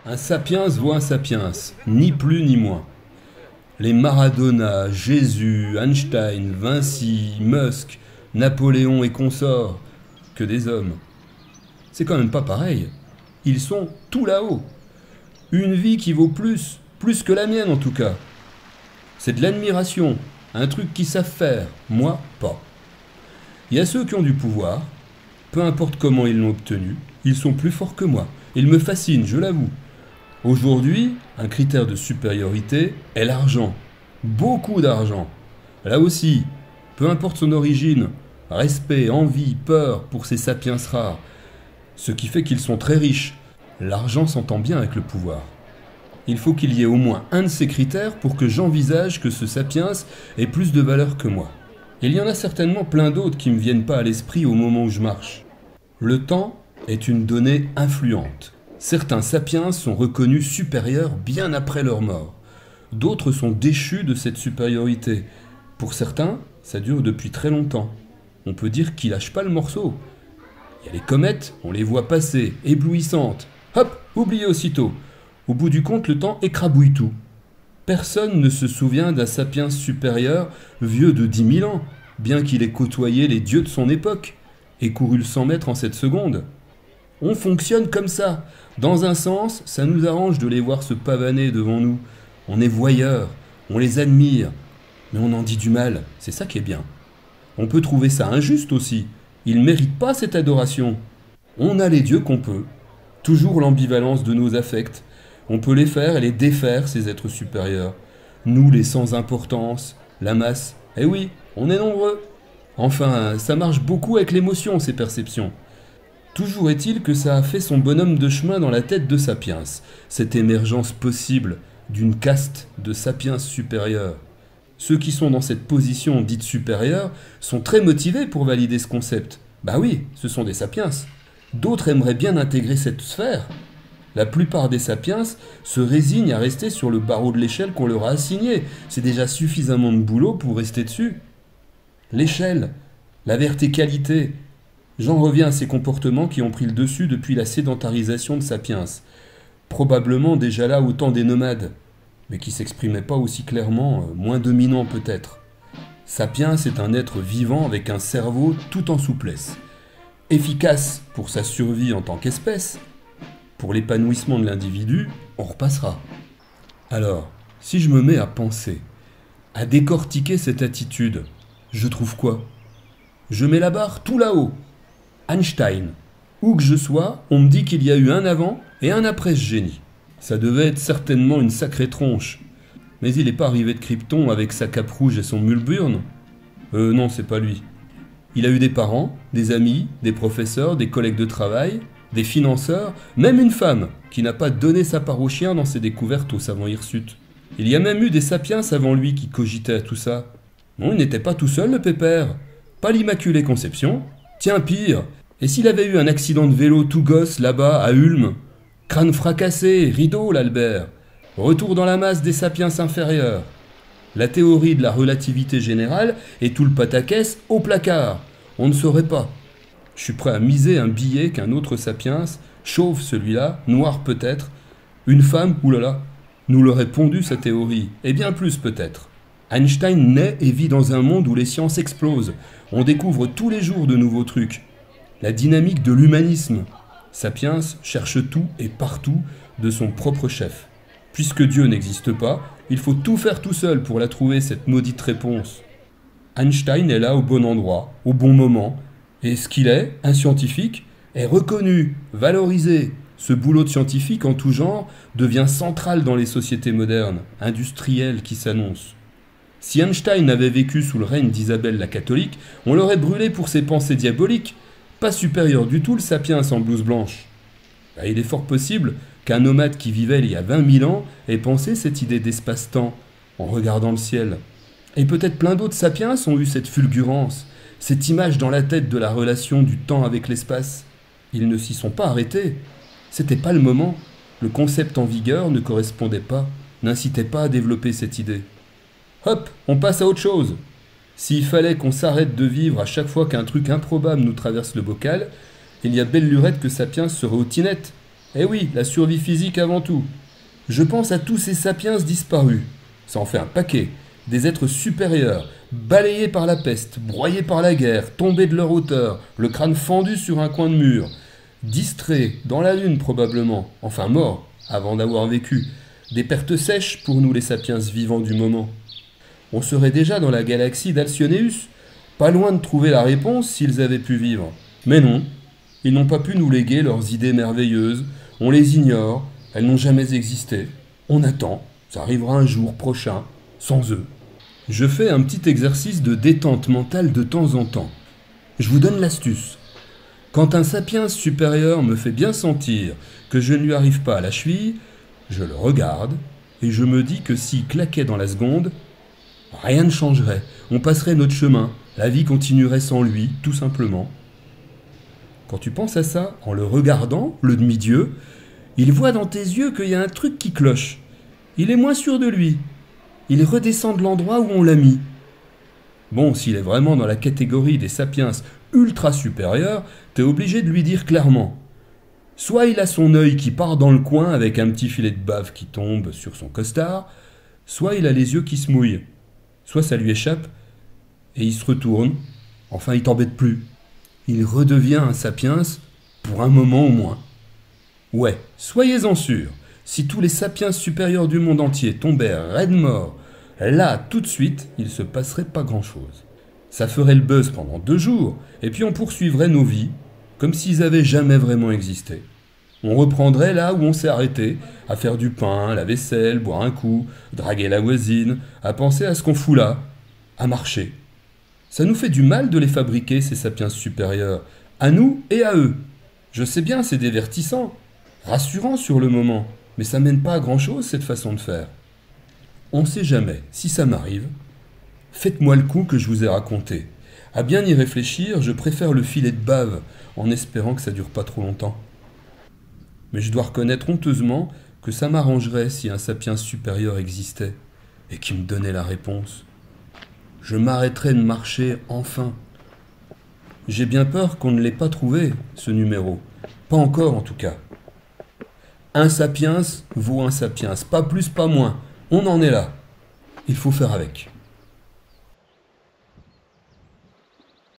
Un sapiens vaut un sapiens, ni plus ni moins. Les Maradona, Jésus, Einstein, Vinci, Musk, Napoléon et consorts, que des hommes. C'est quand même pas pareil. Ils sont tout là-haut. Une vie qui vaut plus que la mienne en tout cas. C'est de l'admiration, un truc qu'ils savent faire, moi pas. Il y a ceux qui ont du pouvoir, peu importe comment ils l'ont obtenu, ils sont plus forts que moi. Ils me fascinent, je l'avoue. Aujourd'hui, un critère de supériorité est l'argent. Beaucoup d'argent. Là aussi, peu importe son origine, respect, envie, peur pour ces sapiens rares. Ce qui fait qu'ils sont très riches. L'argent s'entend bien avec le pouvoir. Il faut qu'il y ait au moins un de ces critères pour que j'envisage que ce sapiens ait plus de valeur que moi. Il y en a certainement plein d'autres qui ne me viennent pas à l'esprit au moment où je marche. Le temps est une donnée influente. Certains sapiens sont reconnus supérieurs bien après leur mort. D'autres sont déchus de cette supériorité. Pour certains, ça dure depuis très longtemps. On peut dire qu'ils lâchent pas le morceau. Il y a les comètes, on les voit passer, éblouissantes. Hop, oublié aussitôt. Au bout du compte, le temps écrabouille tout. Personne ne se souvient d'un sapiens supérieur vieux de 10 000 ans, bien qu'il ait côtoyé les dieux de son époque et couru le 100 mètres en 7 secondes. On fonctionne comme ça. Dans un sens, ça nous arrange de les voir se pavaner devant nous. On est voyeurs, on les admire, mais on en dit du mal, c'est ça qui est bien. On peut trouver ça injuste aussi. Ils ne méritent pas cette adoration. On a les dieux qu'on peut. Toujours l'ambivalence de nos affects. On peut les faire et les défaire, ces êtres supérieurs. Nous, les sans importance, la masse. Eh oui, on est nombreux. Enfin, ça marche beaucoup avec l'émotion, ces perceptions. Toujours est-il que ça a fait son bonhomme de chemin dans la tête de Sapiens, cette émergence possible d'une caste de sapiens supérieurs. Ceux qui sont dans cette position dite supérieure sont très motivés pour valider ce concept. Bah oui, ce sont des sapiens. D'autres aimeraient bien intégrer cette sphère. La plupart des sapiens se résignent à rester sur le barreau de l'échelle qu'on leur a assigné. C'est déjà suffisamment de boulot pour rester dessus. L'échelle, la verticalité. J'en reviens à ces comportements qui ont pris le dessus depuis la sédentarisation de Sapiens. Probablement déjà là au temps des nomades, mais qui s'exprimaient pas aussi clairement, moins dominant peut-être. Sapiens est un être vivant avec un cerveau tout en souplesse. Efficace pour sa survie en tant qu'espèce. Pour l'épanouissement de l'individu, on repassera. Alors, si je me mets à penser, à décortiquer cette attitude, je trouve quoi? Je mets la barre tout là-haut. Einstein. Où que je sois, on me dit qu'il y a eu un avant et un après ce génie. Ça devait être certainement une sacrée tronche. Mais il n'est pas arrivé de Krypton avec sa cape rouge et son Mulburn. Non, c'est pas lui. Il a eu des parents, des amis, des professeurs, des collègues de travail, des financeurs, même une femme qui n'a pas donné sa part au chien dans ses découvertes au savant hirsute. Il y a même eu des sapiens avant lui qui cogitaient à tout ça. Non, il n'était pas tout seul le pépère. Pas l'Immaculée Conception. Tiens, pire, et s'il avait eu un accident de vélo tout gosse là-bas à Ulm? Crâne fracassé, rideau l'Albert. Retour dans la masse des sapiens inférieurs. La théorie de la relativité générale et tout le pataquès au placard. On ne saurait pas. Je suis prêt à miser un billet qu'un autre sapiens, chauve celui-là, noir peut-être, une femme, oulala, nous l'aurait pondu sa théorie, et bien plus peut-être. Einstein naît et vit dans un monde où les sciences explosent. On découvre tous les jours de nouveaux trucs. La dynamique de l'humanisme. Sapiens cherche tout et partout de son propre chef. Puisque Dieu n'existe pas, il faut tout faire tout seul pour la trouver, cette maudite réponse. Einstein est là au bon endroit, au bon moment, et ce qu'il est, un scientifique, est reconnu, valorisé. Ce boulot de scientifique en tout genre devient central dans les sociétés modernes, industrielles qui s'annoncent. Si Einstein avait vécu sous le règne d'Isabelle la catholique, on l'aurait brûlé pour ses pensées diaboliques. Pas supérieur du tout le sapiens en blouse blanche. Il est fort possible qu'un nomade qui vivait il y a 20 000 ans ait pensé cette idée d'espace-temps en regardant le ciel. Et peut-être plein d'autres sapiens ont eu cette fulgurance, cette image dans la tête de la relation du temps avec l'espace. Ils ne s'y sont pas arrêtés. C'était pas le moment. Le concept en vigueur ne correspondait pas, n'incitait pas à développer cette idée. Hop, on passe à autre chose. S'il fallait qu'on s'arrête de vivre à chaque fois qu'un truc improbable nous traverse le bocal, il y a belle lurette que Sapiens serait au tinette. Eh oui, la survie physique avant tout. Je pense à tous ces sapiens disparus. Ça en fait un paquet. Des êtres supérieurs, balayés par la peste, broyés par la guerre, tombés de leur hauteur, le crâne fendu sur un coin de mur, distraits, dans la lune probablement, enfin morts, avant d'avoir vécu. Des pertes sèches pour nous les sapiens vivants du moment. On serait déjà dans la galaxie d'Alcyonneus, pas loin de trouver la réponse s'ils avaient pu vivre. Mais non, ils n'ont pas pu nous léguer leurs idées merveilleuses, on les ignore, elles n'ont jamais existé. On attend, ça arrivera un jour prochain, sans eux. Je fais un petit exercice de détente mentale de temps en temps. Je vous donne l'astuce. Quand un sapiens supérieur me fait bien sentir que je ne lui arrive pas à la cheville, je le regarde et je me dis que s'il claquait dans la seconde, rien ne changerait. On passerait notre chemin, la vie continuerait sans lui, tout simplement. Quand tu penses à ça, en le regardant, le demi-dieu, il voit dans tes yeux qu'il y a un truc qui cloche. Il est moins sûr de lui. Il redescend de l'endroit où on l'a mis. Bon, s'il est vraiment dans la catégorie des sapiens ultra supérieurs, t'es obligé de lui dire clairement. Soit il a son œil qui part dans le coin avec un petit filet de bave qui tombe sur son costard, soit il a les yeux qui se mouillent. Soit ça lui échappe et il se retourne, enfin il t'embête plus. Il redevient un sapiens pour un moment au moins. Ouais, soyez-en sûrs, si tous les sapiens supérieurs du monde entier tombèrent raides morts, là, tout de suite, il se passerait pas grand-chose. Ça ferait le buzz pendant 2 jours, et puis on poursuivrait nos vies, comme s'ils avaient jamais vraiment existé. On reprendrait là où on s'est arrêté, à faire du pain, la vaisselle, boire un coup, draguer la voisine, à penser à ce qu'on fout là, à marcher. Ça nous fait du mal de les fabriquer, ces sapiens supérieurs, à nous et à eux. Je sais bien, c'est divertissant, rassurant sur le moment, mais ça mène pas à grand-chose cette façon de faire. On sait jamais, si ça m'arrive, faites-moi le coup que je vous ai raconté. À bien y réfléchir, je préfère le filet de bave, en espérant que ça dure pas trop longtemps. Mais je dois reconnaître honteusement que ça m'arrangerait si un sapiens supérieur existait, et qui me donnait la réponse. Je m'arrêterais de marcher enfin. J'ai bien peur qu'on ne l'ait pas trouvé, ce numéro. Pas encore en tout cas. Un sapiens vaut un sapiens, pas plus, pas moins. On en est là. Il faut faire avec.